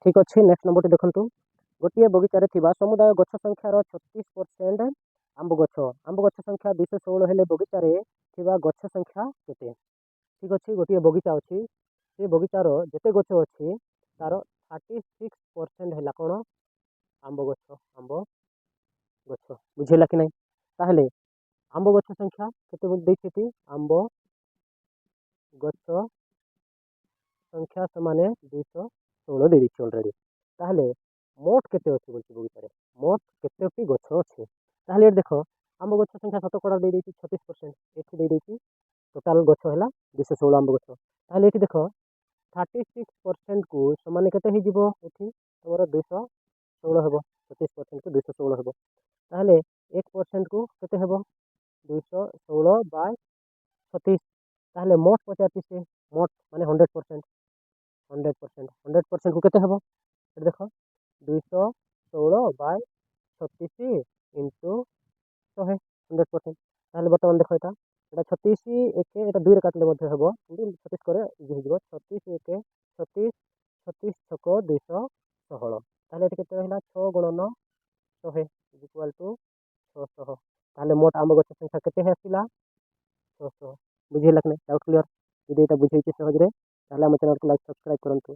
ठीक अच्छे next number देखु गोटे बगीचार समुदाय गछ संख्यार 36% आंब गछ संख्या 216 हेले बगीचार गछ संख्या केते ठीक अच्छे गोटे बगीचा अच्छी से बगीचार जिते गछ अच्छी तार 36% है कौन आंब गछ बुझेगा कि नहीं ताहले आंब गछ संख्या केते आंब गछ संख्या समान 216 दे दी अलरेडी ताहले मोट केते अच्छी बोलते बगीचार मोट केते गछ अच्छे ताहले देख आंब गछ संख्या शतकड़ा दे 36% ये टोटाल गछ है 216 आंब गछ ताहले ये देख 36% को समान केते ही जीवो एठी तमरो 216 हेबो 36% को 216 हेबो ताहले 1% को केते हेबो 216 बाय 36 ताहले मोट 85 मोट माने 100% 100% को केते हेबो देख 216 बाय 36 इंटू 100 100% ताहले बर्तमान देख एटा 36 एक एटा 2 रे काटले मध्ये हेबो 36 करे इजी हिजबो 36 एक 36 36 छक 216 ताहले एटा केते रहला 6 गुणन 100 इक्वल टू 600 ताहले मोट आंब गछ संख्या केते हेसिला 600 बुझिला कि नहीं डाउट क्लियर यदि एटा बुझेछि सहज रे ताहले हम चैनल को लाइक सब्सक्राइब करंतु।